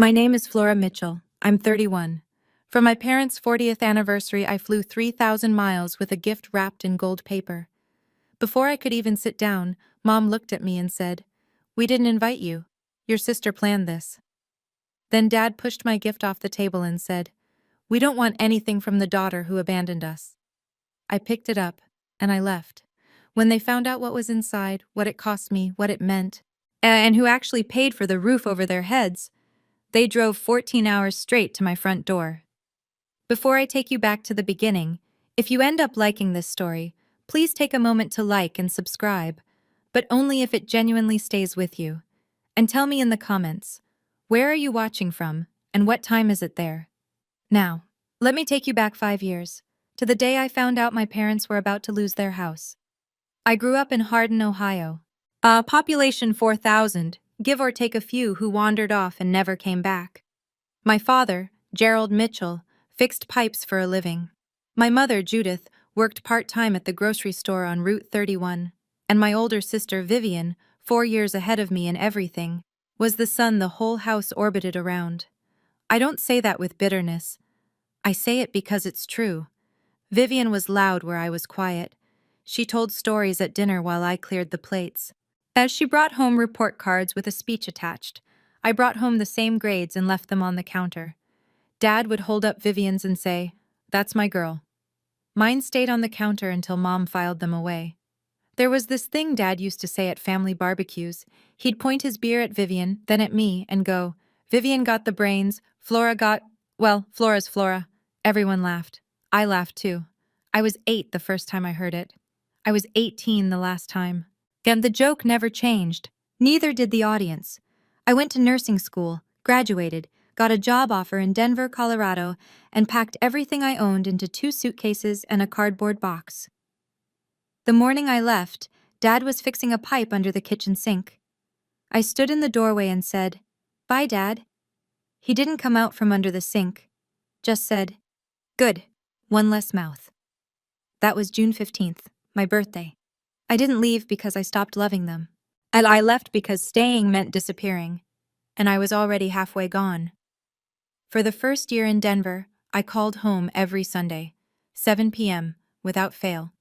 My name is Flora Mitchell. I'm 31. For my parents' 40th anniversary, I flew 3,000 miles with a gift wrapped in gold paper. Before I could even sit down, Mom looked at me and said, "We didn't invite you. Your sister planned this." Then Dad pushed my gift off the table and said, "We don't want anything from the daughter who abandoned us." I picked it up, and I left. When they found out what was inside, what it cost me, what it meant, and who actually paid for the roof over their heads, they drove 14 hours straight to my front door. Before I take you back to the beginning, if you end up liking this story, please take a moment to like and subscribe, but only if it genuinely stays with you. And tell me in the comments, where are you watching from, and what time is it there? Now, let me take you back 5 years, to the day I found out my parents were about to lose their house. I grew up in Hardin, Ohio. Population 4,000, give or take a few who wandered off and never came back. My father, Gerald Mitchell, fixed pipes for a living. My mother, Judith, worked part-time at the grocery store on Route 31. And my older sister, Vivian, 4 years ahead of me in everything, was the sun the whole house orbited around. I don't say that with bitterness. I say it because it's true. Vivian was loud where I was quiet. She told stories at dinner while I cleared the plates. As she brought home report cards with a speech attached, I brought home the same grades and left them on the counter. Dad would hold up Vivian's and say, "That's my girl." Mine stayed on the counter until Mom filed them away. There was this thing Dad used to say at family barbecues. He'd point his beer at Vivian, then at me, and go, "Vivian got the brains, Flora's Flora." Everyone laughed. I laughed too. I was 8 the first time I heard it. I was 18 the last time. And the joke never changed. Neither did the audience. I went to nursing school, graduated, got a job offer in Denver, Colorado, and packed everything I owned into 2 suitcases and a cardboard box. The morning I left, Dad was fixing a pipe under the kitchen sink. I stood in the doorway and said, "Bye, Dad." He didn't come out from under the sink, just said, "Good, one less mouth." That was June 15th, my birthday. I didn't leave because I stopped loving them. And I left because staying meant disappearing. And I was already halfway gone. For the first year in Denver, I called home every Sunday, 7 p.m., without fail.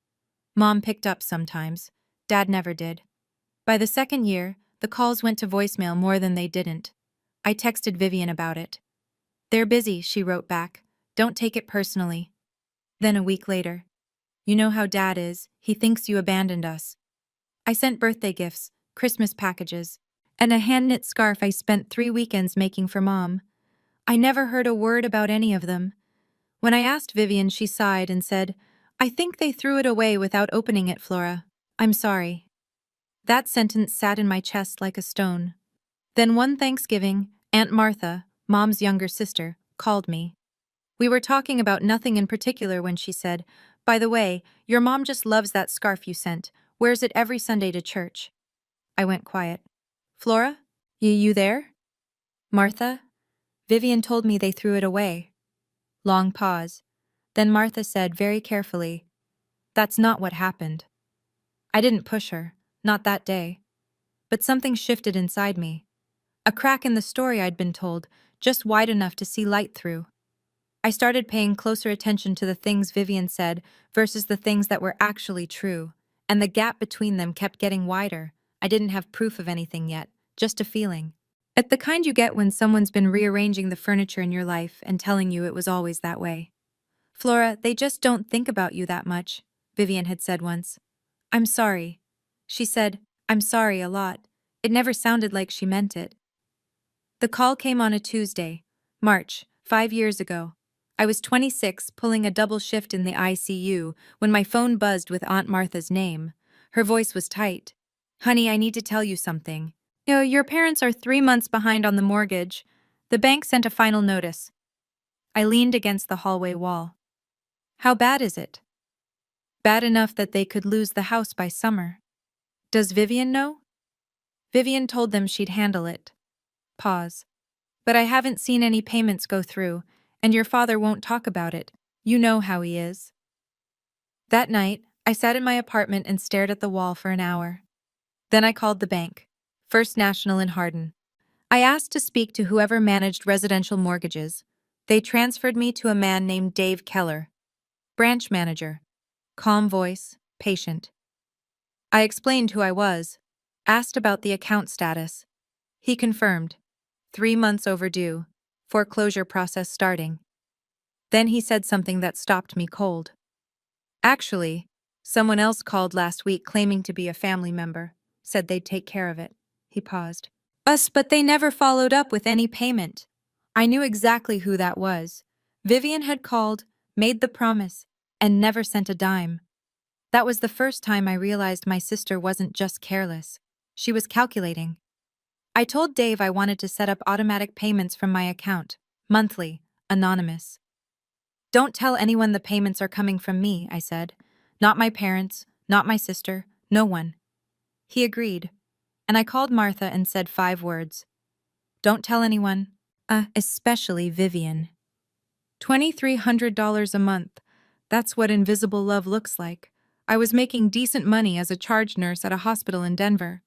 Mom picked up sometimes. Dad never did. By the second year, the calls went to voicemail more than they didn't. I texted Vivian about it. "They're busy," she wrote back. "Don't take it personally." Then a week later, "You know how Dad is. He thinks you abandoned us." I sent birthday gifts, Christmas packages, and a hand-knit scarf I spent 3 weekends making for Mom. I never heard a word about any of them. When I asked Vivian, she sighed and said, "I think they threw it away without opening it, Flora. I'm sorry." That sentence sat in my chest like a stone. Then one Thanksgiving, Aunt Martha, Mom's younger sister, called me. We were talking about nothing in particular when she said, "By the way, your mom just loves that scarf you sent, wears it every Sunday to church." I went quiet. "Flora? You there?" "Martha?" "Vivian told me they threw it away." Long pause. Then Martha said very carefully, "That's not what happened." I didn't push her, not that day. But something shifted inside me. A crack in the story I'd been told, just wide enough to see light through. I started paying closer attention to the things Vivian said versus the things that were actually true, and the gap between them kept getting wider. I didn't have proof of anything yet, just a feeling. It's the kind you get when someone's been rearranging the furniture in your life and telling you it was always that way. "Flora, they just don't think about you that much," Vivian had said once. "I'm sorry." She said, "I'm sorry" a lot. It never sounded like she meant it. The call came on a Tuesday, March, 5 years ago. I was 26, pulling a double shift in the ICU, when my phone buzzed with Aunt Martha's name. Her voice was tight. "Honey, I need to tell you something. Your parents are 3 months behind on the mortgage. The bank sent a final notice." I leaned against the hallway wall. "How bad is it?" "Bad enough that they could lose the house by summer." "Does Vivian know?" "Vivian told them she'd handle it." Pause. "But I haven't seen any payments go through, and your father won't talk about it. You know how he is." That night, I sat in my apartment and stared at the wall for an hour. Then I called the bank, First National in Hardin. I asked to speak to whoever managed residential mortgages. They transferred me to a man named Dave Keller, branch manager. Calm voice, patient. I explained who I was, asked about the account status. He confirmed. 3 months overdue, foreclosure process starting. Then he said something that stopped me cold. Actually, someone else called last week claiming to be a family member, said they'd take care of it. He paused. But they never followed up with any payment. I knew exactly who that was. Vivian had called, made the promise, and never sent a dime. That was the first time I realized my sister wasn't just careless. She was calculating. I told Dave I wanted to set up automatic payments from my account, monthly, anonymous. Don't tell anyone the payments are coming from me, I said. Not my parents, not my sister, no one. He agreed, and I called Martha and said 5 words. Don't tell anyone, especially Vivian. $2,300 a month. That's what invisible love looks like. I was making decent money as a charge nurse at a hospital in Denver.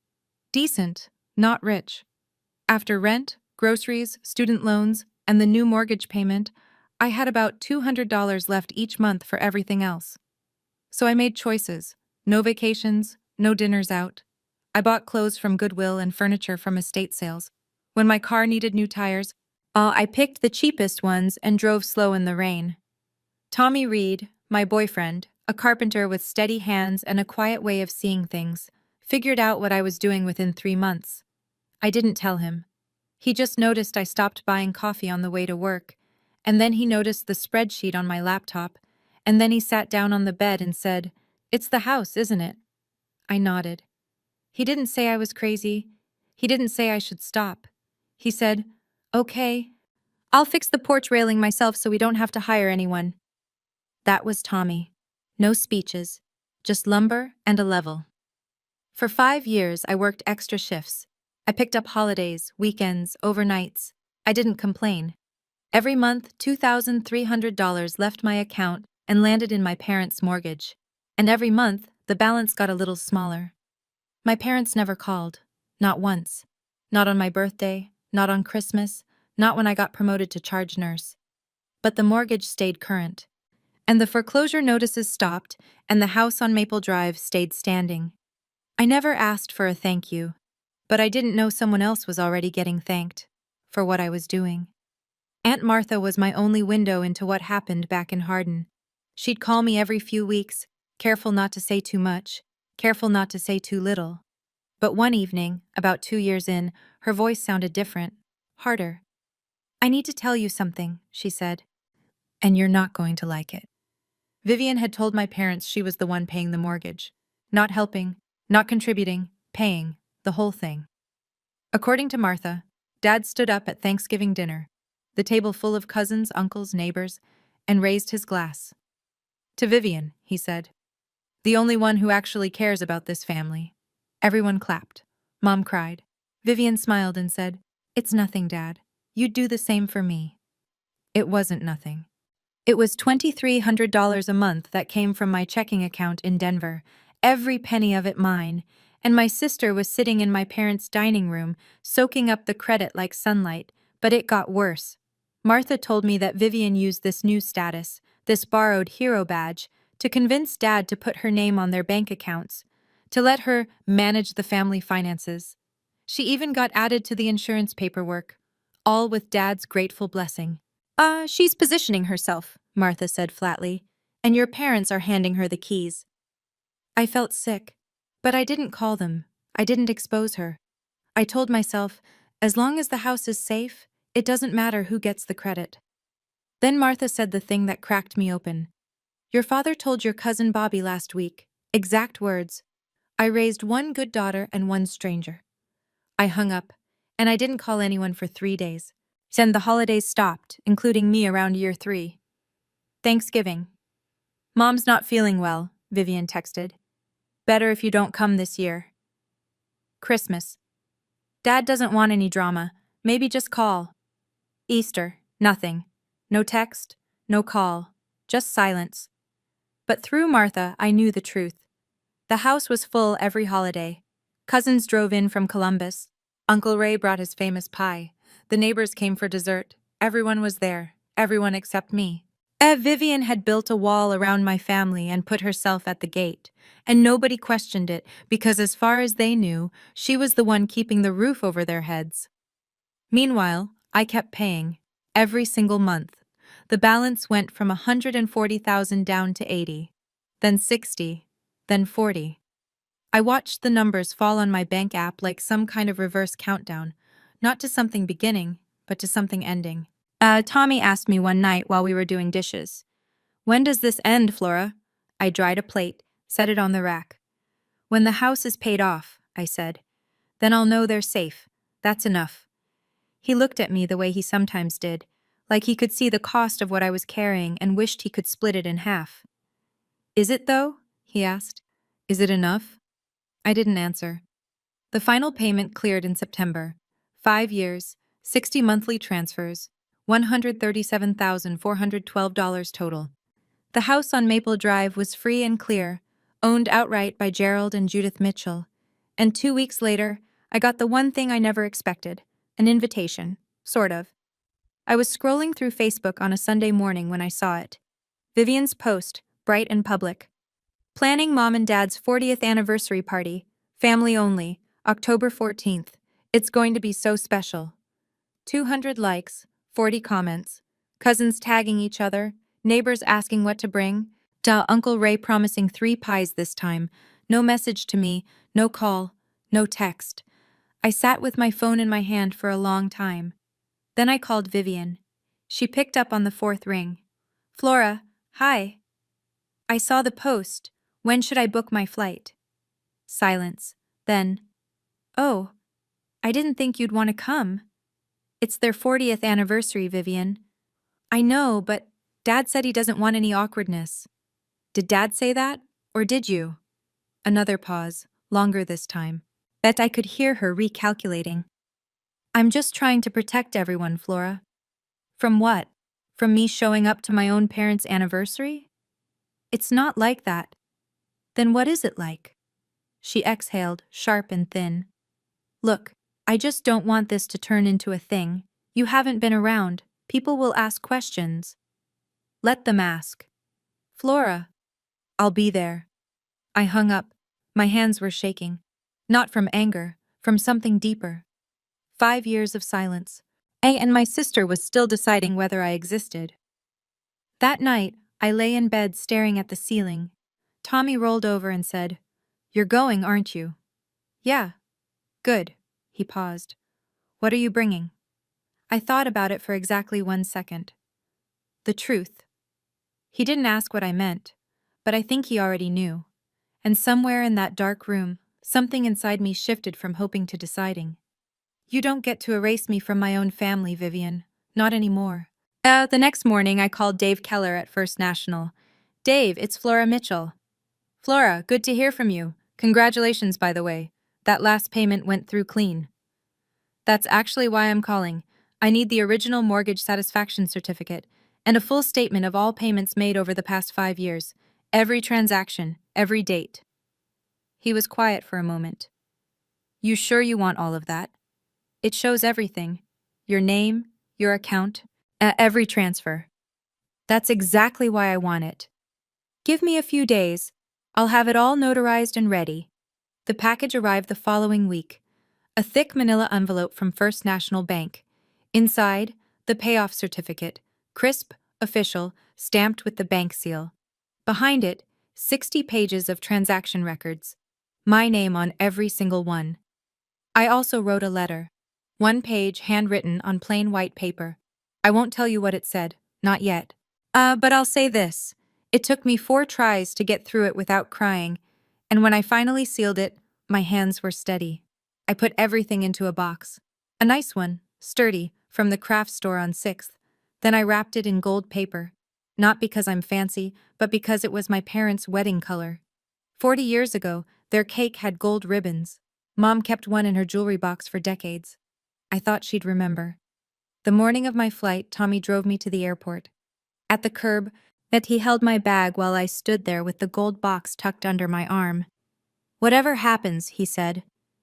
Decent, not rich. After rent, groceries, student loans, and the new mortgage payment, I had about $200 left each month for everything else. So I made choices. No vacations, no dinners out. I bought clothes from Goodwill and furniture from estate sales. When my car needed new tires, I picked the cheapest ones and drove slow in the rain. Tommy Reed, my boyfriend, a carpenter with steady hands and a quiet way of seeing things, figured out what I was doing within 3 months. I didn't tell him. He just noticed I stopped buying coffee on the way to work, and then he noticed the spreadsheet on my laptop, and then he sat down on the bed and said, "It's the house, isn't it?" I nodded. He didn't say I was crazy. He didn't say I should stop. He said, "Okay, I'll fix the porch railing myself so we don't have to hire anyone." That was Tommy. No speeches, just lumber and a level. For 5 years, I worked extra shifts. I picked up holidays, weekends, overnights. I didn't complain. Every month, $2,300 left my account and landed in my parents' mortgage. And every month, the balance got a little smaller. My parents never called. Not once. Not on my birthday, not on Christmas, not when I got promoted to charge nurse. But the mortgage stayed current. And the foreclosure notices stopped, and the house on Maple Drive stayed standing. I never asked for a thank you, but I didn't know someone else was already getting thanked for what I was doing. Aunt Martha was my only window into what happened back in Hardin. She'd call me every few weeks, careful not to say too much, careful not to say too little. But one evening, about 2 years in, her voice sounded different, harder. "I need to tell you something," she said, "and you're not going to like it." Vivian had told my parents she was the one paying the mortgage. Not helping, not contributing, paying, the whole thing. According to Martha, Dad stood up at Thanksgiving dinner, the table full of cousins, uncles, neighbors, and raised his glass. "To Vivian," he said, "the only one who actually cares about this family." Everyone clapped. Mom cried. Vivian smiled and said, "It's nothing, Dad. You'd do the same for me." It wasn't nothing. It was $2,300 a month that came from my checking account in Denver, every penny of it mine, and my sister was sitting in my parents' dining room, soaking up the credit like sunlight, but it got worse. Martha told me that Vivian used this new status, this borrowed hero badge, to convince Dad to put her name on their bank accounts, to let her manage the family finances. She even got added to the insurance paperwork, all with Dad's grateful blessing. She's positioning herself," Martha said flatly, "and your parents are handing her the keys." I felt sick, but I didn't call them. I didn't expose her. I told myself, as long as the house is safe, it doesn't matter who gets the credit. Then Martha said the thing that cracked me open. "Your father told your cousin Bobby last week, exact words, 'I raised one good daughter and one stranger.'" I hung up, and I didn't call anyone for 3 days. Then the holidays stopped, including me around year 3. Thanksgiving. "Mom's not feeling well," Vivian texted. "Better if you don't come this year." Christmas. "Dad doesn't want any drama. Maybe just call." Easter. Nothing. No text, no call, just silence. But through Martha, I knew the truth. The house was full every holiday. Cousins drove in from Columbus. Uncle Ray brought his famous pie. The neighbors came for dessert. Everyone was there. Everyone except me. Vivian had built a wall around my family and put herself at the gate. And nobody questioned it because, as far as they knew, she was the one keeping the roof over their heads. Meanwhile, I kept paying. Every single month. The balance went from 140,000 down to 80. Then 60. Then 40. I watched the numbers fall on my bank app like some kind of reverse countdown, not to something beginning, but to something ending. Tommy asked me one night while we were doing dishes, "When does this end, Flora?" I dried a plate, set it on the rack. "When the house is paid off," I said. "Then I'll know they're safe. That's enough." He looked at me the way he sometimes did, like he could see the cost of what I was carrying and wished he could split it in half. "Is it, though?" he asked. "Is it enough?" I didn't answer. The final payment cleared in September. 5 years, 60 monthly transfers, $137,412 total. The house on Maple Drive was free and clear, owned outright by Gerald and Judith Mitchell. And 2 weeks later, I got the one thing I never expected, an invitation, sort of. I was scrolling through Facebook on a Sunday morning when I saw it. Vivian's post, bright and public. "Planning Mom and Dad's 40th anniversary party. Family only. October 14th. It's going to be so special." 200 likes, 40 comments. Cousins tagging each other. Neighbors asking what to bring. Uncle Ray promising 3 pies this time. No message to me, no call, no text. I sat with my phone in my hand for a long time. Then I called Vivian. She picked up on the 4th ring. "Flora, hi. I saw the post. When should I book my flight?" Silence. Then, "Oh, I didn't think you'd want to come. It's their 40th anniversary, Vivian." "I know, but Dad said he doesn't want any awkwardness." "Did Dad say that? Or did you?" Another pause, longer this time. Bet I could hear her recalculating. "I'm just trying to protect everyone, Flora." "From what? From me showing up to my own parents' anniversary?" "It's not like that." "Then what is it like?" She exhaled, sharp and thin. "Look, I just don't want this to turn into a thing. You haven't been around. People will ask questions." "Let them ask." "Flora." "I'll be there." I hung up. My hands were shaking. Not from anger, from something deeper. 5 years of silence. And my sister was still deciding whether I existed. That night, I lay in bed staring at the ceiling. Tommy rolled over and said, "You're going, aren't you?" "Yeah." "Good." He paused. "What are you bringing?" I thought about it for exactly 1 second. The truth. He didn't ask what I meant, but I think he already knew. And somewhere in that dark room, something inside me shifted from hoping to deciding. "You don't get to erase me from my own family, Vivian. Not anymore." The next morning, I called Dave Keller at First National. "Dave, it's Flora Mitchell." "Flora, good to hear from you. Congratulations, by the way. That last payment went through clean." "That's actually why I'm calling. I need the original mortgage satisfaction certificate and a full statement of all payments made over the past 5 years. Every transaction, every date." He was quiet for a moment. "You sure you want all of that? It shows everything. Your name, your account, every transfer." "That's exactly why I want it. Give me a few days. I'll have it all notarized and ready." The package arrived the following week. A thick manila envelope from First National Bank. Inside, the payoff certificate, crisp, official, stamped with the bank seal. Behind it, 60 pages of transaction records. My name on every single one. I also wrote a letter. 1 page handwritten on plain white paper. I won't tell you what it said, not yet. But I'll say this. It took me 4 tries to get through it without crying, and when I finally sealed it, my hands were steady. I put everything into a box. A nice one, sturdy, from the craft store on 6th. Then I wrapped it in gold paper. Not because I'm fancy, but because it was my parents' wedding color. 40 years ago, their cake had gold ribbons. Mom kept one in her jewelry box for decades. I thought she'd remember. The morning of my flight, Tommy drove me to the airport. At the curb, he held my bag while I stood there with the gold box tucked under my arm. "Whatever happens," he said,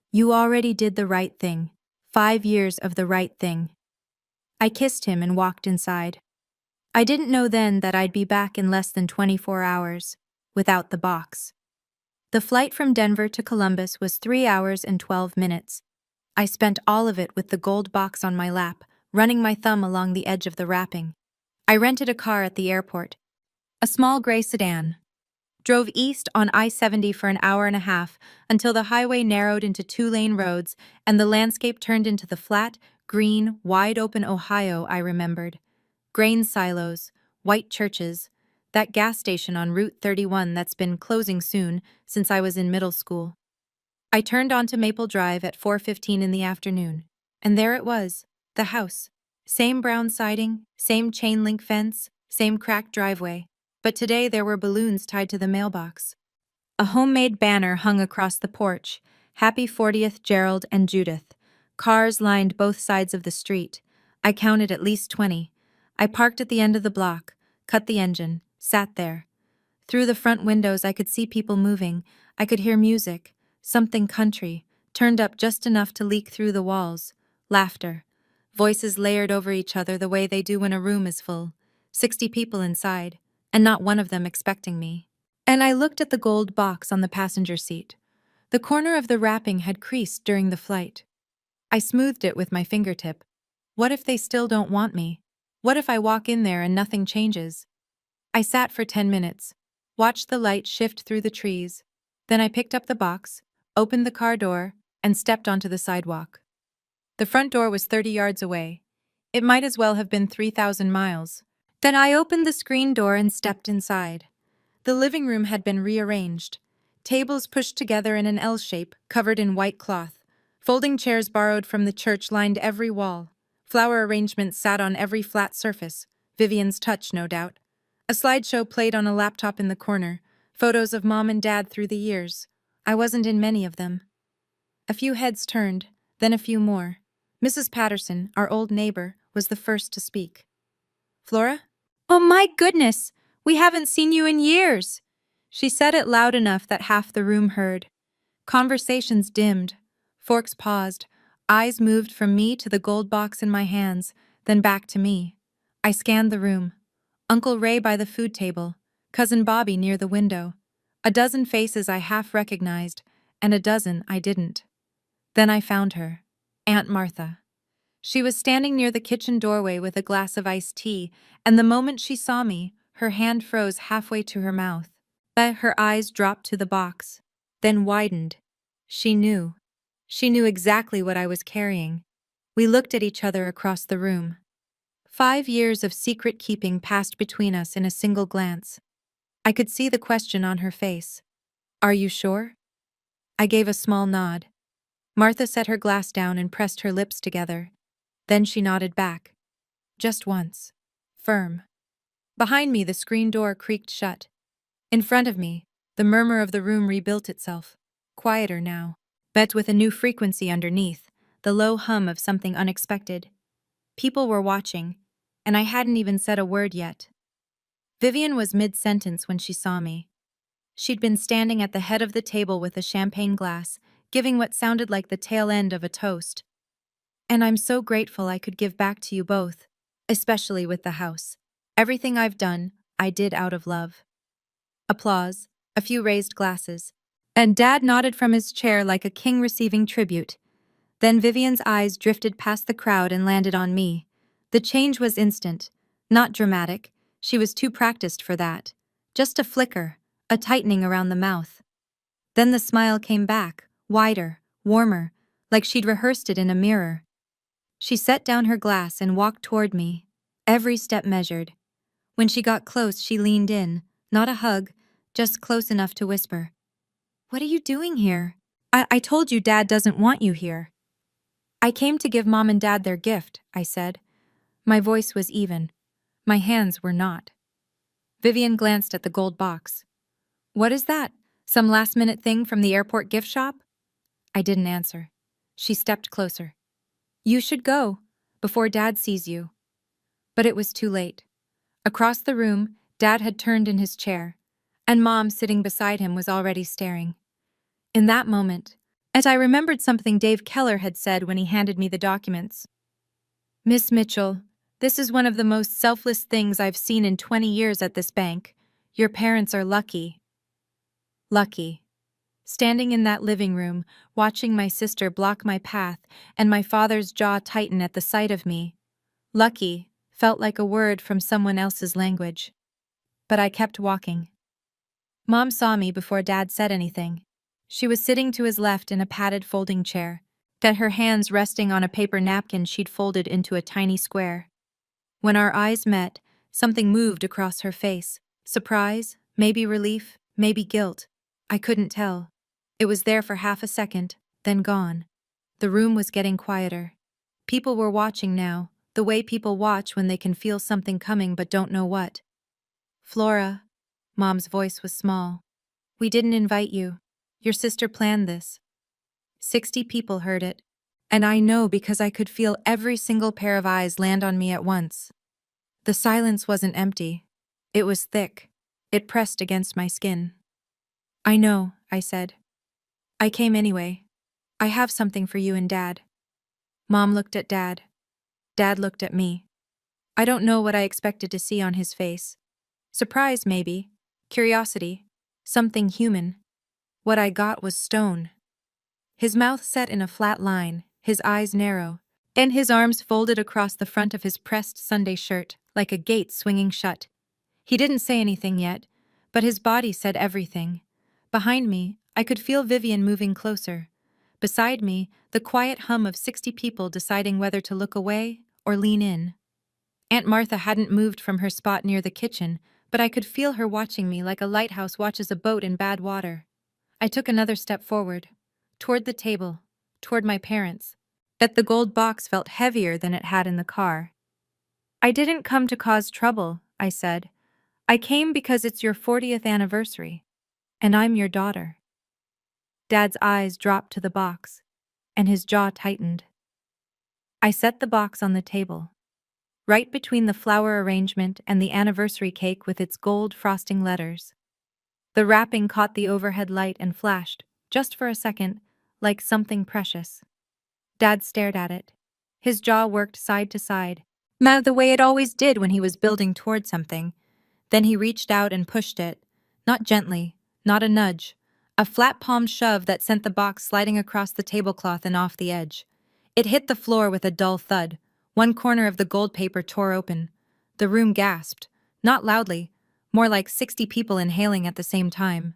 "you already did the right thing." 5 years of the right thing. I kissed him and walked inside. I didn't know then that I'd be back in less than 24 hours, without the box. The flight from Denver to Columbus was 3 hours and 12 minutes. I spent all of it with the gold box on my lap, running my thumb along the edge of the wrapping. I rented a car at the airport, a small gray sedan. Drove east on I-70 for an hour and a half until the highway narrowed into two-lane roads and the landscape turned into the flat, green, wide-open Ohio I remembered. Grain silos, white churches, that gas station on Route 31 that's been closing soon since I was in middle school. I turned onto Maple Drive at 4:15 in the afternoon, and there it was, the house. Same brown siding, same chain-link fence, same cracked driveway. But today there were balloons tied to the mailbox. A homemade banner hung across the porch, Happy 40th Gerald and Judith. Cars lined both sides of the street. I counted at least 20. I parked at the end of the block, cut the engine, sat there. Through the front windows I could see people moving. I could hear music, something country, turned up just enough to leak through the walls. Laughter. Voices layered over each other the way they do when a room is full. 60 people inside, and not one of them expecting me. And I looked at the gold box on the passenger seat. The corner of the wrapping had creased during the flight. I smoothed it with my fingertip. What if they still don't want me? What if I walk in there and nothing changes? I sat for 10 minutes, watched the light shift through the trees. Then I picked up the box, opened the car door, and stepped onto the sidewalk. The front door was 30 yards away. It might as well have been 3,000 miles. Then I opened the screen door and stepped inside. The living room had been rearranged. Tables pushed together in an L shape, covered in white cloth. Folding chairs borrowed from the church lined every wall. Flower arrangements sat on every flat surface. Vivian's touch, no doubt. A slideshow played on a laptop in the corner. Photos of Mom and Dad through the years. I wasn't in many of them. A few heads turned, then a few more. Mrs. Patterson, our old neighbor, was the first to speak. "Flora? Oh my goodness! We haven't seen you in years!" She said it loud enough that half the room heard. Conversations dimmed. Forks paused. Eyes moved from me to the gold box in my hands, then back to me. I scanned the room. Uncle Ray by the food table, Cousin Bobby near the window. A dozen faces I half recognized, and a dozen I didn't. Then I found her. Aunt Martha. She was standing near the kitchen doorway with a glass of iced tea, and the moment she saw me, her hand froze halfway to her mouth. But her eyes dropped to the box, then widened. She knew. She knew exactly what I was carrying. We looked at each other across the room. 5 years of secret keeping passed between us in a single glance. I could see the question on her face. "Are you sure?" I gave a small nod. Martha set her glass down and pressed her lips together. Then she nodded back. Just once. Firm. Behind me, the screen door creaked shut. In front of me, the murmur of the room rebuilt itself. Quieter now, but with a new frequency underneath, the low hum of something unexpected. People were watching, and I hadn't even said a word yet. Vivian was mid-sentence when she saw me. She'd been standing at the head of the table with a champagne glass, giving what sounded like the tail end of a toast. "And I'm so grateful I could give back to you both, especially with the house. Everything I've done, I did out of love." Applause, a few raised glasses, and Dad nodded from his chair like a king receiving tribute. Then Vivian's eyes drifted past the crowd and landed on me. The change was instant, not dramatic. She was too practiced for that. Just a flicker, a tightening around the mouth. Then the smile came back, wider, warmer, like she'd rehearsed it in a mirror. She set down her glass and walked toward me, every step measured. When she got close, she leaned in, not a hug, just close enough to whisper, "What are you doing here?" I told you Dad doesn't want you here." "I came to give Mom and Dad their gift," I said. My voice was even. My hands were not. Vivian glanced at the gold box. "What is that? Some last-minute thing from the airport gift shop?" I didn't answer. She stepped closer. "You should go, before Dad sees you." But it was too late. Across the room, Dad had turned in his chair, and Mom, sitting beside him, was already staring. In that moment, And I remembered something Dave Keller had said when he handed me the documents. Miss Mitchell, this is one of the most selfless things I've seen in 20 years at this bank. Your parents are lucky. Lucky. Standing in that living room, watching my sister block my path and my father's jaw tighten at the sight of me. Lucky felt like a word from someone else's language. But I kept walking. Mom saw me before Dad said anything. She was sitting to his left in a padded folding chair, her hands resting on a paper napkin she'd folded into a tiny square. When our eyes met, something moved across her face. Surprise, maybe relief, maybe guilt. I couldn't tell. It was there for half a second, then gone. The room was getting quieter. People were watching now, the way people watch when they can feel something coming but don't know what. Flora. Mom's voice was small. We didn't invite you. Your sister planned this. 60 people heard it. And I know because I could feel every single pair of eyes land on me at once. The silence wasn't empty. It was thick. It pressed against my skin. I know, I said. I came anyway. I have something for you and Dad. Mom looked at Dad. Dad looked at me. I don't know what I expected to see on his face. Surprise, maybe. Curiosity. Something human. What I got was stone. His mouth set in a flat line, his eyes narrow, and his arms folded across the front of his pressed Sunday shirt, like a gate swinging shut. He didn't say anything yet, but his body said everything. Behind me, I could feel Vivian moving closer. Beside me, the quiet hum of 60 people deciding whether to look away or lean in. Aunt Martha hadn't moved from her spot near the kitchen, but I could feel her watching me like a lighthouse watches a boat in bad water. I took another step forward, toward the table, toward my parents. But the gold box felt heavier than it had in the car. I didn't come to cause trouble, I said. I came because it's your 40th anniversary, and I'm your daughter. Dad's eyes dropped to the box, and his jaw tightened. I set the box on the table, right between the flower arrangement and the anniversary cake with its gold frosting letters. The wrapping caught the overhead light and flashed, just for a second, like something precious. Dad stared at it. His jaw worked side to side, the way it always did when he was building toward something. Then he reached out and pushed it, not gently, not a nudge, a flat-palmed shove that sent the box sliding across the tablecloth and off the edge. It hit the floor with a dull thud. One corner of the gold paper tore open. The room gasped, not loudly, more like 60 people inhaling at the same time.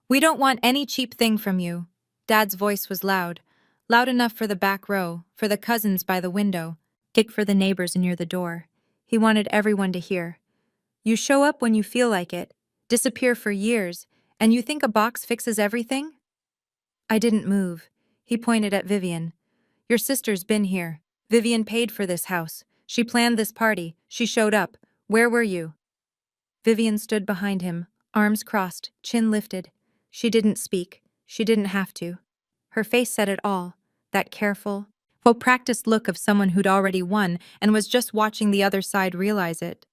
We don't want any cheap thing from you. Dad's voice was loud enough for the back row, for the cousins by the window, kick for the neighbors near the door. He wanted everyone to hear. You show up when you feel like it, disappear for years, and you think a box fixes everything? I didn't move. He pointed at Vivian. Your sister's been here. Vivian paid for this house. She planned this party. She showed up. Where were you? Vivian stood behind him, arms crossed, chin lifted. She didn't speak. She didn't have to. Her face said it all, that careful, well-practiced look of someone who'd already won and was just watching the other side realize it.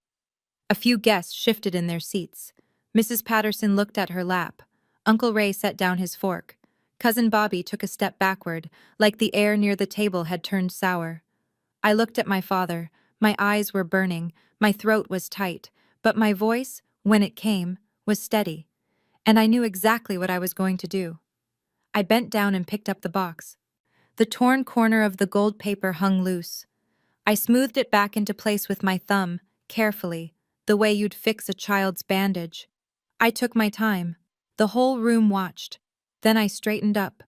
A few guests shifted in their seats. Mrs. Patterson looked at her lap. Uncle Ray set down his fork. Cousin Bobby took a step backward, like the air near the table had turned sour. I looked at my father. My eyes were burning, my throat was tight, but my voice, when it came, was steady. And I knew exactly what I was going to do. I bent down and picked up the box. The torn corner of the gold paper hung loose. I smoothed it back into place with my thumb, carefully, the way you'd fix a child's bandage. I took my time. The whole room watched. Then I straightened up,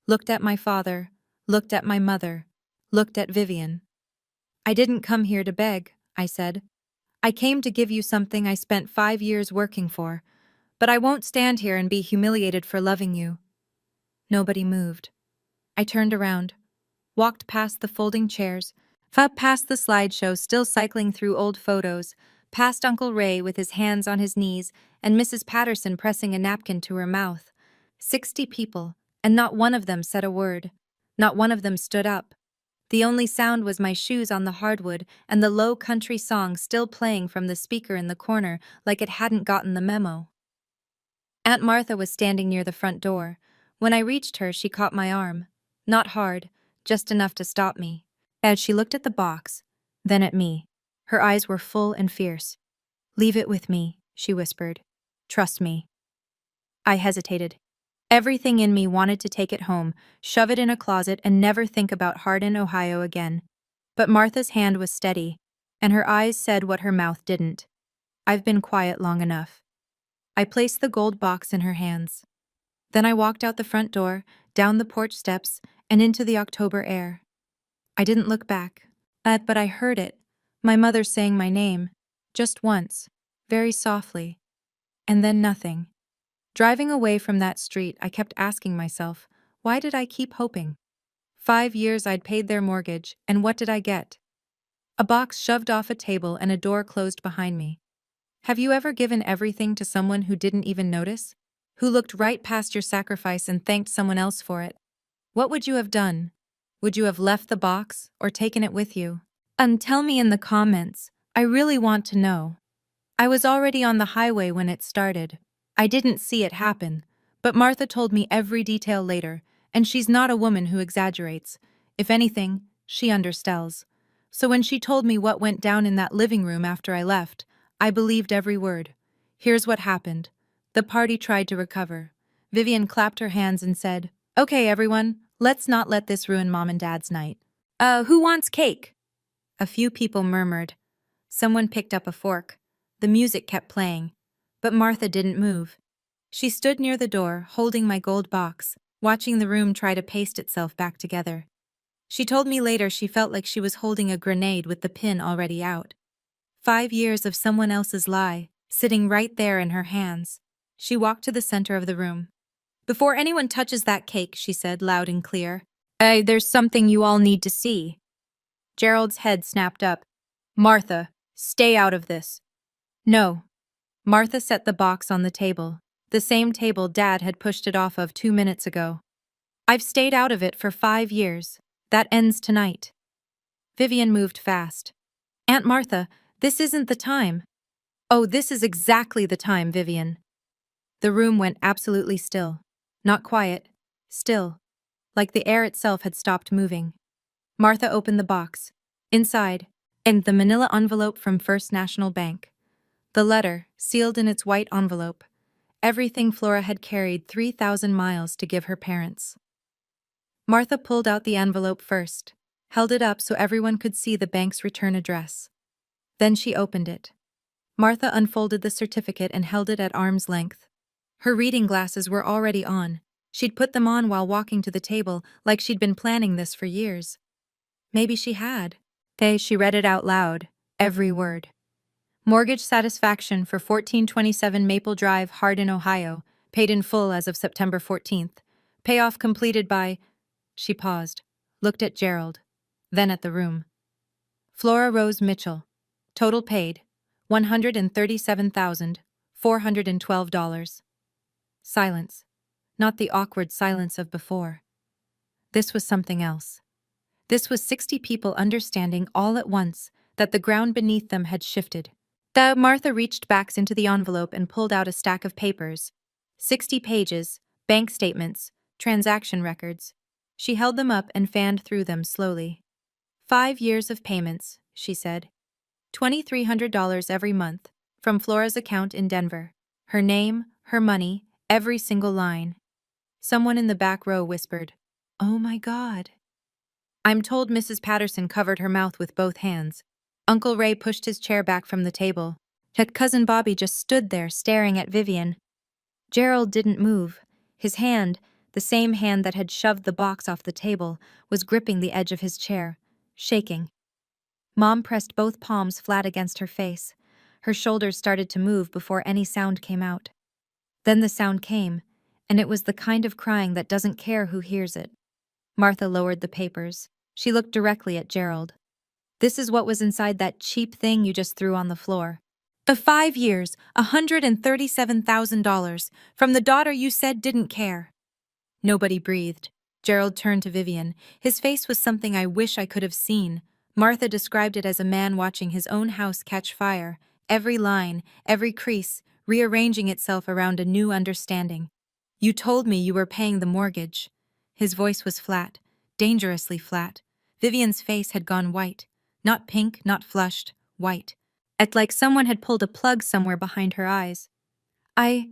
looked at my father, looked at my mother, looked at Vivian. I didn't come here to beg, I said. I came to give you something I spent 5 years working for, but I won't stand here and be humiliated for loving you. Nobody moved. I turned around, walked past the folding chairs, past the slideshow still cycling through old photos, past Uncle Ray with his hands on his knees and Mrs. Patterson pressing a napkin to her mouth. 60 people, and not one of them said a word. Not one of them stood up. The only sound was my shoes on the hardwood and the low country song still playing from the speaker in the corner like it hadn't gotten the memo. Aunt Martha was standing near the front door, When I reached her, she caught my arm. Not hard, just enough to stop me. As she looked at the box, then at me. Her eyes were full and fierce. "Leave it with me," she whispered. "Trust me." I hesitated. Everything in me wanted to take it home, shove it in a closet, and never think about Hardin, Ohio again. But Martha's hand was steady, and her eyes said what her mouth didn't. "I've been quiet long enough." I placed the gold box in her hands. Then I walked out the front door, down the porch steps, and into the October air. I didn't look back. But I heard it. My mother saying my name. Just once. Very softly. And then nothing. Driving away from that street, I kept asking myself, why did I keep hoping? 5 years I'd paid their mortgage, and what did I get? A box shoved off a table and a door closed behind me. Have you ever given everything to someone who didn't even notice? Who looked right past your sacrifice and thanked someone else for it? What would you have done? Would you have left the box or taken it with you? Tell me in the comments. I really want to know. I was already on the highway when it started. I didn't see it happen, but Martha told me every detail later, and she's not a woman who exaggerates. If anything, she undersells. So when she told me what went down in that living room after I left, I believed every word. Here's what happened. The party tried to recover. Vivian clapped her hands and said, "Okay, everyone, let's not let this ruin Mom and Dad's night." Who wants cake?" A few people murmured. Someone picked up a fork. The music kept playing. But Martha didn't move. She stood near the door, holding my gold box, watching the room try to paste itself back together. She told me later she felt like she was holding a grenade with the pin already out. 5 years of someone else's lie, sitting right there in her hands. She walked to the center of the room. "Before anyone touches that cake," she said loud and clear, "there's something you all need to see." Gerald's head snapped up. "Martha, stay out of this." "No." Martha set the box on the table, the same table Dad had pushed it off of 2 minutes ago. "I've stayed out of it for 5 years. That ends tonight." Vivian moved fast. "Aunt Martha, this isn't the time." "Oh, this is exactly the time, Vivian." The room went absolutely still. Not quiet. Still. Like the air itself had stopped moving. Martha opened the box. Inside, in the manila envelope from First National Bank. The letter, sealed in its white envelope. Everything Flora had carried 3,000 miles to give her parents. Martha pulled out the envelope first, held it up so everyone could see the bank's return address. Then she opened it. Martha unfolded the certificate and held it at arm's length. Her reading glasses were already on. She'd put them on while walking to the table, like she'd been planning this for years. Maybe she had. She read it out loud, every word. "Mortgage satisfaction for 1427 Maple Drive, Hardin, Ohio, paid in full as of September 14th. Payoff completed by..." She paused, looked at Gerald, then at the room. "Flora Rose Mitchell. Total paid, $137,412. Silence. Not the awkward silence of before. This was something else. This was 60 people understanding all at once that the ground beneath them had shifted. Martha reached back into the envelope and pulled out a stack of papers. 60 pages, bank statements, transaction records. She held them up and fanned through them slowly. 5 years of payments, she said. $2,300 every month, from Flora's account in Denver. Her name, her money, every single line. Someone in the back row whispered, "Oh my God." I'm told Mrs. Patterson covered her mouth with both hands. Uncle Ray pushed his chair back from the table. Yet Cousin Bobby just stood there staring at Vivian. Gerald didn't move. His hand, the same hand that had shoved the box off the table, was gripping the edge of his chair, shaking. Mom pressed both palms flat against her face. Her shoulders started to move before any sound came out. Then the sound came, and it was the kind of crying that doesn't care who hears it. Martha lowered the papers. She looked directly at Gerald. "This is what was inside that cheap thing you just threw on the floor. The 5 years, $137,000, from the daughter you said didn't care." Nobody breathed. Gerald turned to Vivian. His face was something I wish I could have seen. Martha described it as a man watching his own house catch fire, every line, every crease, rearranging itself around a new understanding. You told me you were paying the mortgage. His voice was flat, dangerously flat. Vivian's face had gone white. Not pink, not flushed, white. It's like someone had pulled a plug somewhere behind her eyes. I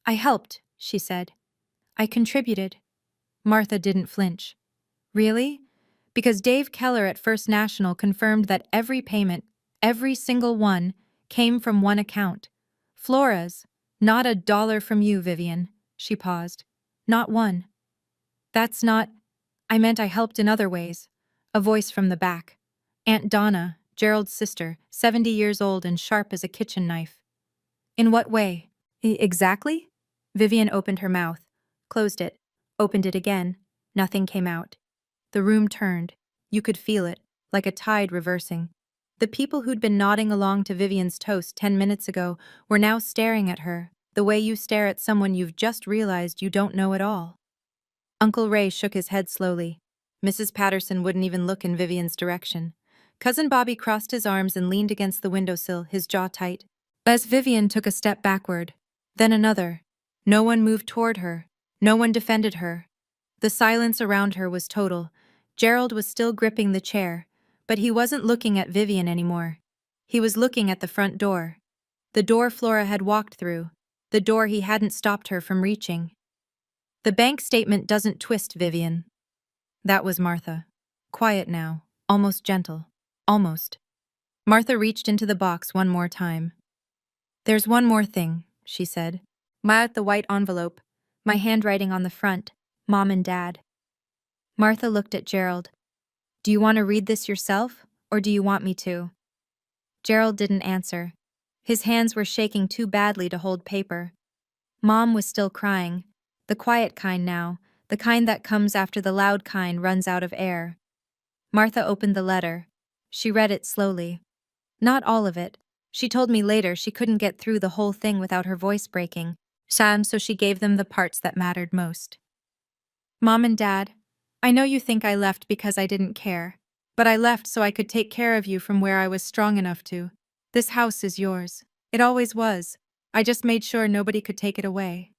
helped, she said. I contributed. Martha didn't flinch. Really? Because Dave Keller at First National confirmed that every payment, every single one, came from one account. Flora's. Not a dollar from you, Vivian. She paused. Not one. That's not. I meant I helped in other ways. A voice from the back. Aunt Donna, Gerald's sister, 70 years old and sharp as a kitchen knife. In what way? Exactly? Vivian opened her mouth, closed it, opened it again. Nothing came out. The room turned. You could feel it, like a tide reversing. The people who'd been nodding along to Vivian's toast 10 minutes ago were now staring at her, the way you stare at someone you've just realized you don't know at all. Uncle Ray shook his head slowly. Mrs. Patterson wouldn't even look in Vivian's direction. Cousin Bobby crossed his arms and leaned against the windowsill, his jaw tight. As Vivian took a step backward, then another. No one moved toward her. No one defended her. The silence around her was total. Gerald was still gripping the chair, but he wasn't looking at Vivian anymore. He was looking at the front door. The door Flora had walked through. The door he hadn't stopped her from reaching. The bank statement doesn't twist, Vivian. That was Martha. Quiet now, almost gentle. Almost. Martha reached into the box one more time. There's one more thing, she said. At the white envelope, my handwriting on the front, Mom and Dad. Martha looked at Gerald. Do you want to read this yourself, or do you want me to? Gerald didn't answer. His hands were shaking too badly to hold paper. Mom was still crying. The quiet kind now, the kind that comes after the loud kind runs out of air. Martha opened the letter. She read it slowly. Not all of it. She told me later she couldn't get through the whole thing without her voice breaking. So she gave them the parts that mattered most. Mom and Dad, I know you think I left because I didn't care, but I left so I could take care of you from where I was strong enough to. This house is yours. It always was. I just made sure nobody could take it away.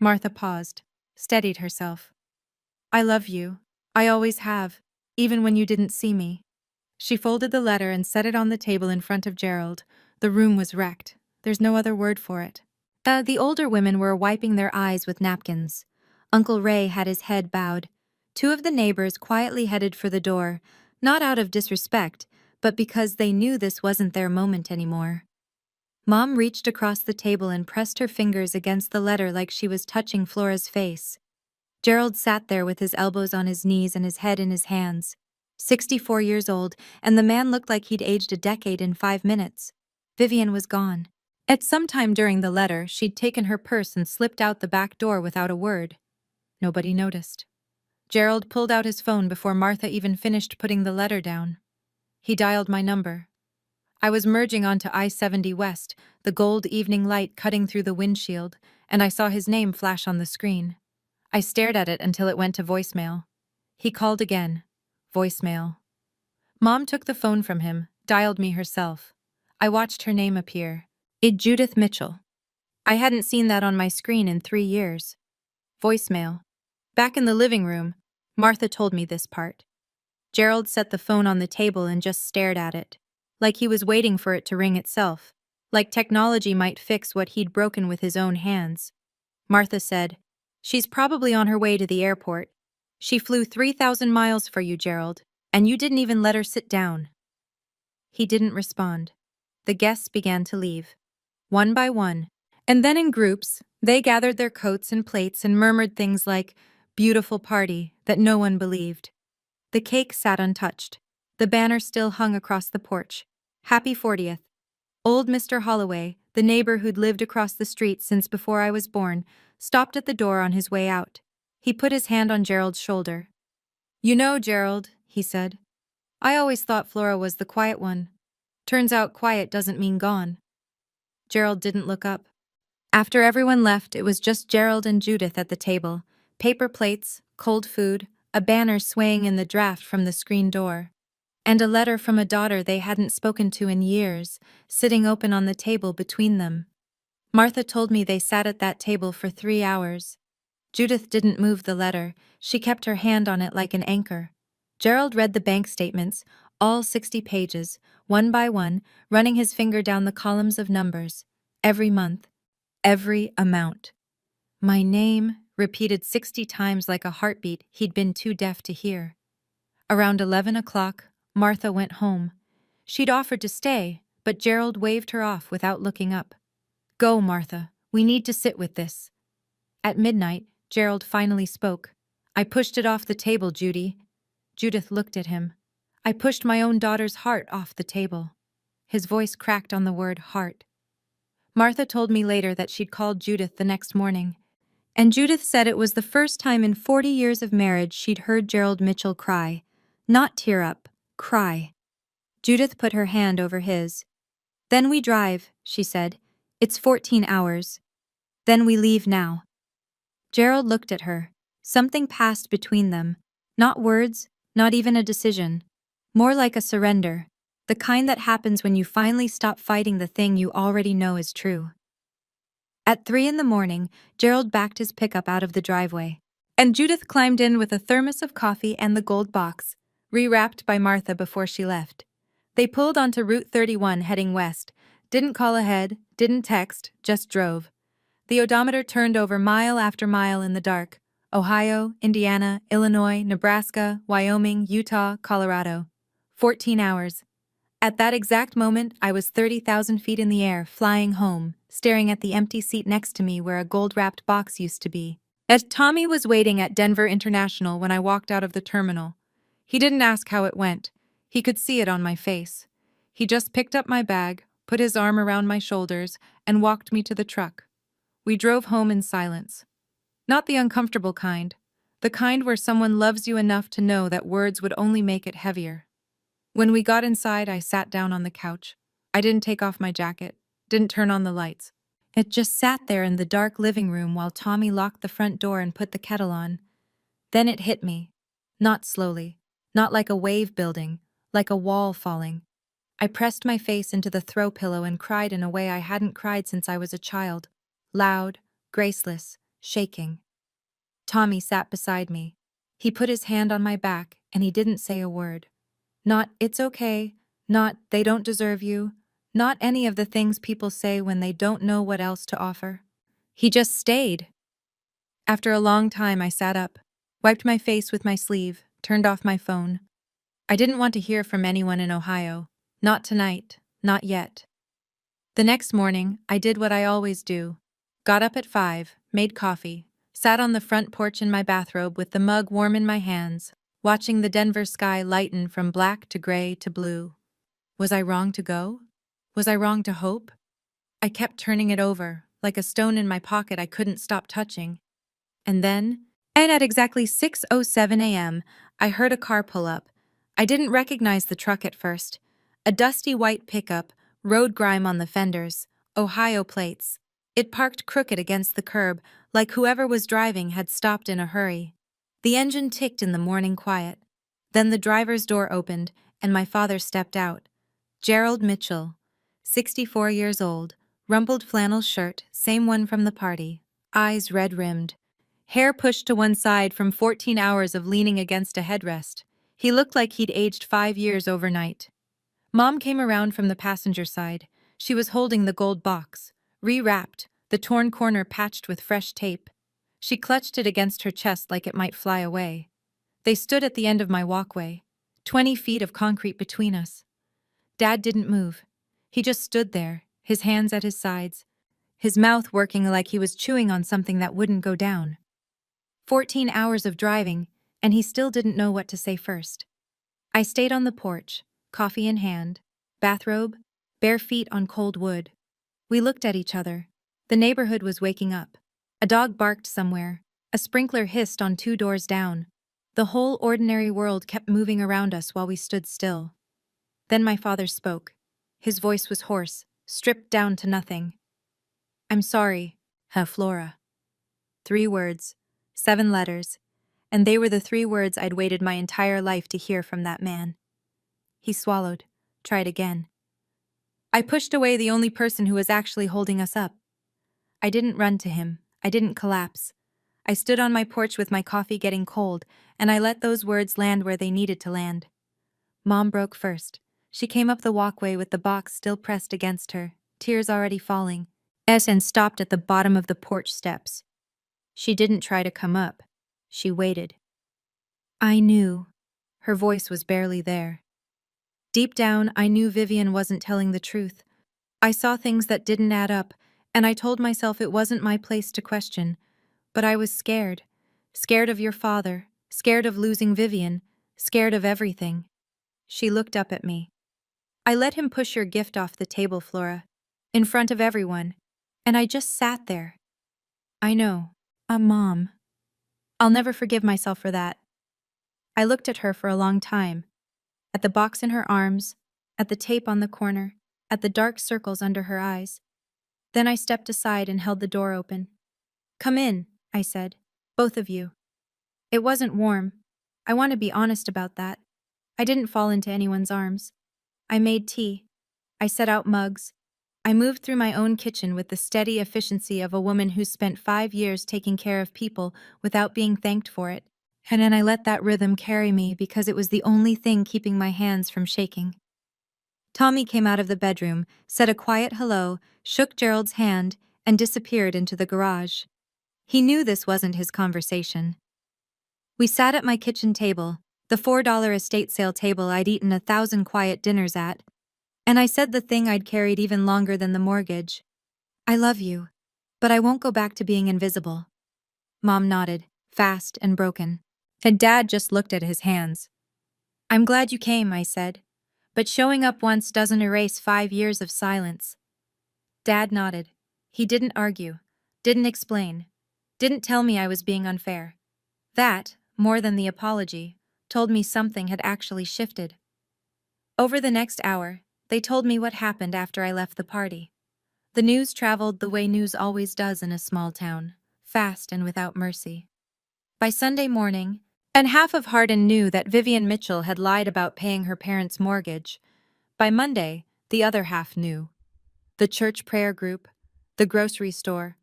Martha paused, steadied herself. I love you. I always have, even when you didn't see me. She folded the letter and set it on the table in front of Gerald. The room was wrecked. There's no other word for it. The older women were wiping their eyes with napkins. Uncle Ray had his head bowed. Two of the neighbors quietly headed for the door, not out of disrespect, but because they knew this wasn't their moment anymore. Mom reached across the table and pressed her fingers against the letter like she was touching Flora's face. Gerald sat there with his elbows on his knees and his head in his hands. 64 years old, and the man looked like he'd aged a decade in 5 minutes. Vivian was gone. At some time during the letter, she'd taken her purse and slipped out the back door without a word. Nobody noticed. Gerald pulled out his phone before Martha even finished putting the letter down. He dialed my number. I was merging onto I-70 West, the gold evening light cutting through the windshield, and I saw his name flash on the screen. I stared at it until it went to voicemail. He called again. Voicemail. Mom took the phone from him, dialed me herself. I watched her name appear. Judith Mitchell. I hadn't seen that on my screen in 3 years. Voicemail. Back in the living room, Martha told me this part. Gerald set the phone on the table and just stared at it, like he was waiting for it to ring itself, like technology might fix what he'd broken with his own hands. Martha said, She's probably on her way to the airport. She flew 3,000 miles for you, Gerald, and you didn't even let her sit down. He didn't respond. The guests began to leave. One by one, and then in groups, they gathered their coats and plates and murmured things like, beautiful party, that no one believed. The cake sat untouched. The banner still hung across the porch. Happy 40th. Old Mr. Holloway, the neighbor who'd lived across the street since before I was born, stopped at the door on his way out. He put his hand on Gerald's shoulder. You know, Gerald, he said, I always thought Flora was the quiet one. Turns out quiet doesn't mean gone. Gerald didn't look up. After everyone left, it was just Gerald and Judith at the table. Paper plates, cold food, a banner swaying in the draft from the screen door, and a letter from a daughter they hadn't spoken to in years, sitting open on the table between them. Martha told me they sat at that table for 3 hours. Judith didn't move the letter. She kept her hand on it like an anchor. Gerald read the bank statements, all 60 pages, one by one, running his finger down the columns of numbers. Every month. Every amount. My name, repeated 60 times like a heartbeat he'd been too deaf to hear. Around 11 o'clock, Martha went home. She'd offered to stay, but Gerald waved her off without looking up. Go, Martha. We need to sit with this. At midnight, Gerald finally spoke. I pushed it off the table, Judy. Judith looked at him. I pushed my own daughter's heart off the table. His voice cracked on the word heart. Martha told me later that she'd called Judith the next morning. And Judith said it was the first time in 40 years of marriage she'd heard Gerald Mitchell cry. Not tear up, cry. Judith put her hand over his. Then we drive, she said. It's 14 hours. Then we leave now. Gerald looked at her. Something passed between them. Not words, not even a decision. More like a surrender. The kind that happens when you finally stop fighting the thing you already know is true. At 3 a.m, Gerald backed his pickup out of the driveway. And Judith climbed in with a thermos of coffee and the gold box, rewrapped by Martha before she left. They pulled onto Route 31 heading west. Didn't call ahead, didn't text, just drove. The odometer turned over mile after mile in the dark. Ohio, Indiana, Illinois, Nebraska, Wyoming, Utah, Colorado. 14 hours. At that exact moment, I was 30,000 feet in the air, flying home, staring at the empty seat next to me where a gold-wrapped box used to be. As Tommy was waiting at Denver International when I walked out of the terminal. He didn't ask how it went. He could see it on my face. He just picked up my bag, put his arm around my shoulders, and walked me to the truck. We drove home in silence. Not the uncomfortable kind. The kind where someone loves you enough to know that words would only make it heavier. When we got inside, I sat down on the couch. I didn't take off my jacket, didn't turn on the lights. It just sat there in the dark living room while Tommy locked the front door and put the kettle on. Then it hit me. Not slowly, not like a wave building, like a wall falling. I pressed my face into the throw pillow and cried in a way I hadn't cried since I was a child. Loud, graceless, shaking. Tommy sat beside me. He put his hand on my back and he didn't say a word. Not, it's okay, not, they don't deserve you, not any of the things people say when they don't know what else to offer. He just stayed. After a long time, I sat up, wiped my face with my sleeve, turned off my phone. I didn't want to hear from anyone in Ohio. Not tonight, not yet. The next morning, I did what I always do. Got up at 5, made coffee, sat on the front porch in my bathrobe with the mug warm in my hands, watching the Denver sky lighten from black to gray to blue. Was I wrong to go? Was I wrong to hope? I kept turning it over, like a stone in my pocket I couldn't stop touching. And at exactly 6:07 a.m., I heard a car pull up. I didn't recognize the truck at first. A dusty white pickup, road grime on the fenders, Ohio plates. It parked crooked against the curb, like whoever was driving had stopped in a hurry. The engine ticked in the morning quiet. Then the driver's door opened, and my father stepped out. Gerald Mitchell, 64 years old, rumpled flannel shirt, same one from the party, eyes red-rimmed. Hair pushed to one side from 14 hours of leaning against a headrest. He looked like he'd aged 5 years overnight. Mom came around from the passenger side. She was holding the gold box, rewrapped, the torn corner patched with fresh tape. She clutched it against her chest like it might fly away. They stood at the end of my walkway, 20 feet of concrete between us. Dad didn't move. He just stood there, his hands at his sides, his mouth working like he was chewing on something that wouldn't go down. 14 hours of driving, and he still didn't know what to say first. I stayed on the porch, coffee in hand, bathrobe, bare feet on cold wood. We looked at each other. The neighborhood was waking up. A dog barked somewhere. A sprinkler hissed on 2 doors down. The whole ordinary world kept moving around us while we stood still. Then my father spoke. His voice was hoarse, stripped down to nothing. I'm sorry, Flora. 3 words, 7 letters, and they were the 3 words I'd waited my entire life to hear from that man. He swallowed, tried again. I pushed away the only person who was actually holding us up. I didn't run to him. I didn't collapse. I stood on my porch with my coffee getting cold, and I let those words land where they needed to land. Mom broke first. She came up the walkway with the box still pressed against her, tears already falling, and stopped at the bottom of the porch steps. She didn't try to come up. She waited. I knew. Her voice was barely there. Deep down, I knew Vivian wasn't telling the truth. I saw things that didn't add up, and I told myself it wasn't my place to question. But I was scared. Scared of your father, scared of losing Vivian, scared of everything. She looked up at me. I let him push your gift off the table, Flora, in front of everyone, and I just sat there. I know. Mom. I'll never forgive myself for that. I looked at her for a long time, at the box in her arms, at the tape on the corner, at the dark circles under her eyes. Then I stepped aside and held the door open. Come in, I said. Both of you. It wasn't warm. I want to be honest about that. I didn't fall into anyone's arms. I made tea. I set out mugs. I moved through my own kitchen with the steady efficiency of a woman who's spent 5 years taking care of people without being thanked for it. And then I let that rhythm carry me because it was the only thing keeping my hands from shaking. Tommy came out of the bedroom, said a quiet hello, shook Gerald's hand, and disappeared into the garage. He knew this wasn't his conversation. We sat at my kitchen table, the $4 estate sale table I'd eaten 1,000 quiet dinners at, and I said the thing I'd carried even longer than the mortgage. I love you, but I won't go back to being invisible. Mom nodded, fast and broken. And Dad just looked at his hands. I'm glad you came, I said, but showing up once doesn't erase 5 years of silence. Dad nodded. He didn't argue, didn't explain, didn't tell me I was being unfair. That, more than the apology, told me something had actually shifted. Over the next hour, they told me what happened after I left the party. The news traveled the way news always does in a small town, fast and without mercy. By Sunday morning, and half of Hardin knew that Vivian Mitchell had lied about paying her parents' mortgage. By Monday, the other half knew. The church prayer group, the grocery store,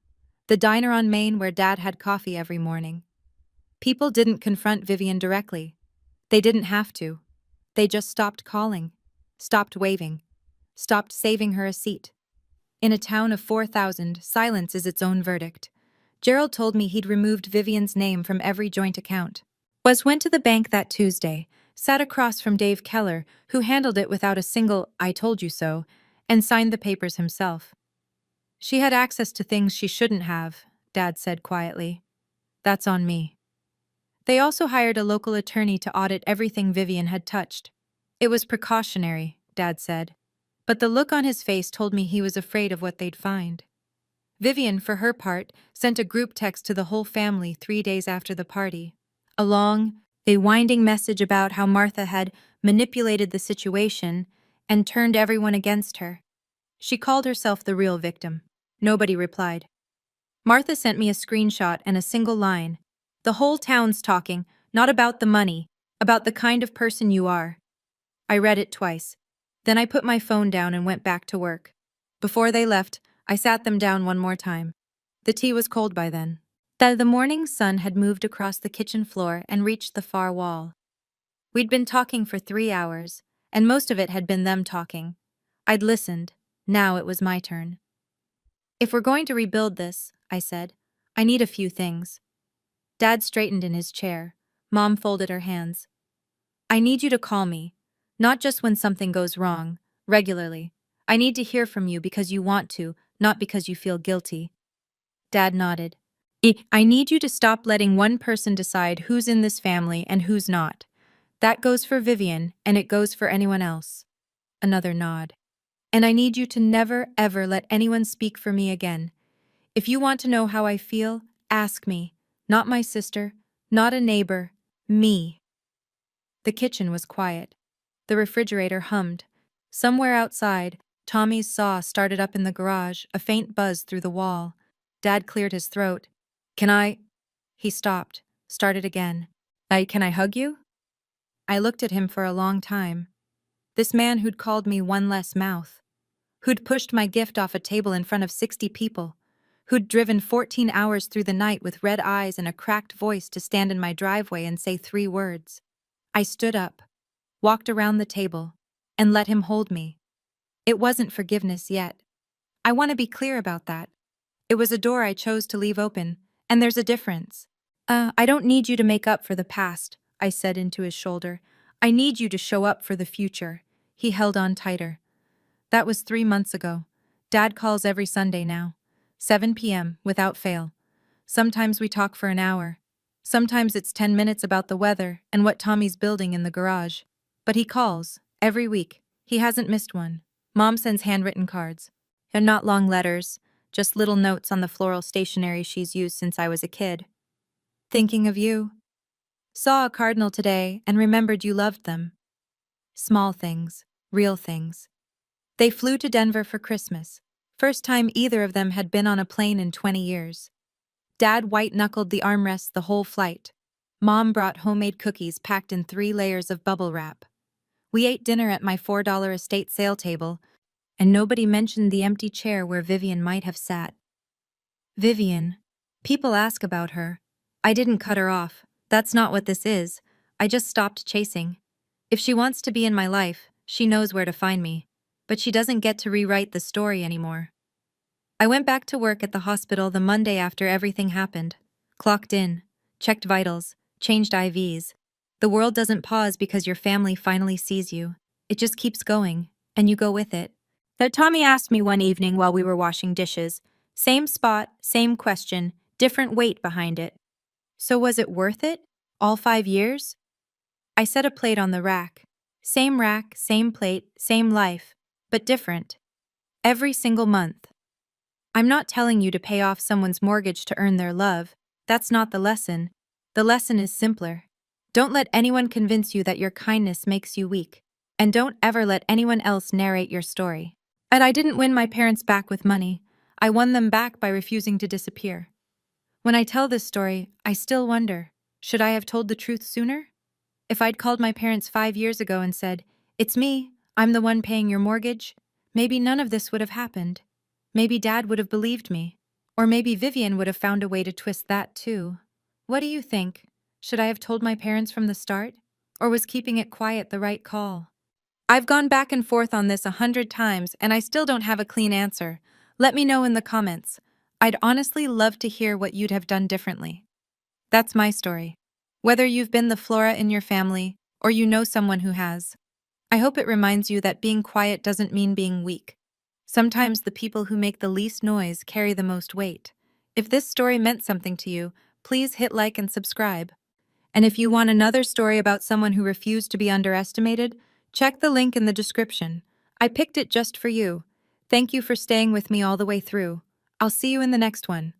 the diner on Main where Dad had coffee every morning. People didn't confront Vivian directly. They didn't have to. They just stopped calling, stopped waving, stopped saving her a seat. In a town of 4,000, silence is its own verdict. Gerald told me he'd removed Vivian's name from every joint account. Went to the bank that Tuesday, sat across from Dave Keller, who handled it without a single "I told you so," and signed the papers himself. She had access to things she shouldn't have, Dad said quietly. That's on me. They also hired a local attorney to audit everything Vivian had touched. It was precautionary, Dad said, but the look on his face told me he was afraid of what they'd find. Vivian, for her part, sent a group text to the whole family 3 days after the party. A long, winding message about how Martha had manipulated the situation and turned everyone against her. She called herself the real victim. Nobody replied. Martha sent me a screenshot and a single line. The whole town's talking, not about the money, about the kind of person you are. I read it twice. Then I put my phone down and went back to work. Before they left, I sat them down one more time. The tea was cold by then. The morning sun had moved across the kitchen floor and reached the far wall. We'd been talking for 3 hours, and most of it had been them talking. I'd listened. Now it was my turn. If we're going to rebuild this, I said, I need a few things. Dad straightened in his chair. Mom folded her hands. I need you to call me, not just when something goes wrong, regularly. I need to hear from you because you want to, not because you feel guilty. Dad nodded. I need you to stop letting one person decide who's in this family and who's not. That goes for Vivian, and it goes for anyone else. Another nod. And I need you to never, ever let anyone speak for me again. If you want to know how I feel, ask me. Not my sister, not a neighbor, me. The kitchen was quiet. The refrigerator hummed. Somewhere outside, Tommy's saw started up in the garage, a faint buzz through the wall. Dad cleared his throat. Can I? He stopped, started again. Can I hug you? I looked at him for a long time. This man who'd called me one less mouth, who'd pushed my gift off a table in front of 60 people, who'd driven 14 hours through the night with red eyes and a cracked voice to stand in my driveway and say 3 words. I stood up, walked around the table, and let him hold me. It wasn't forgiveness yet. I want to be clear about that. It was a door I chose to leave open, and there's a difference. I don't need you to make up for the past, I said into his shoulder. I need you to show up for the future. He held on tighter. That was 3 months ago. Dad calls every Sunday now. 7 p.m., without fail. Sometimes we talk for an hour. Sometimes it's 10 minutes about the weather and what Tommy's building in the garage. But he calls, every week. He hasn't missed one. Mom sends handwritten cards. And not long letters, just little notes on the floral stationery she's used since I was a kid. Thinking of you. Saw a cardinal today and remembered you loved them. Small things, real things. They flew to Denver for Christmas. First time either of them had been on a plane in 20 years. Dad white-knuckled the armrests the whole flight. Mom brought homemade cookies packed in 3 layers of bubble wrap. We ate dinner at my $4 estate sale table, and nobody mentioned the empty chair where Vivian might have sat. Vivian. People ask about her. I didn't cut her off. That's not what this is. I just stopped chasing. If she wants to be in my life, she knows where to find me. But she doesn't get to rewrite the story anymore. I went back to work at the hospital the Monday after everything happened. Clocked in, checked vitals, changed IVs. The world doesn't pause because your family finally sees you. It just keeps going, and you go with it. That Tommy asked me one evening while we were washing dishes. Same spot, same question, different weight behind it. So was it worth it? All 5 years? I set a plate on the rack. Same rack, same plate, same life, but different. Every single month. I'm not telling you to pay off someone's mortgage to earn their love. That's not the lesson. The lesson is simpler. Don't let anyone convince you that your kindness makes you weak. And don't ever let anyone else narrate your story. And I didn't win my parents back with money. I won them back by refusing to disappear. When I tell this story, I still wonder, should I have told the truth sooner? If I'd called my parents 5 years ago and said, "It's me, I'm the one paying your mortgage," maybe none of this would have happened. Maybe Dad would have believed me. Or maybe Vivian would have found a way to twist that too. What do you think? Should I have told my parents from the start? Or was keeping it quiet the right call? I've gone back and forth on this 100 times and I still don't have a clean answer. Let me know in the comments. I'd honestly love to hear what you'd have done differently. That's my story. Whether you've been the Flora in your family, or you know someone who has, I hope it reminds you that being quiet doesn't mean being weak. Sometimes the people who make the least noise carry the most weight. If this story meant something to you, please hit like and subscribe. And if you want another story about someone who refused to be underestimated, check the link in the description. I picked it just for you. Thank you for staying with me all the way through. I'll see you in the next one.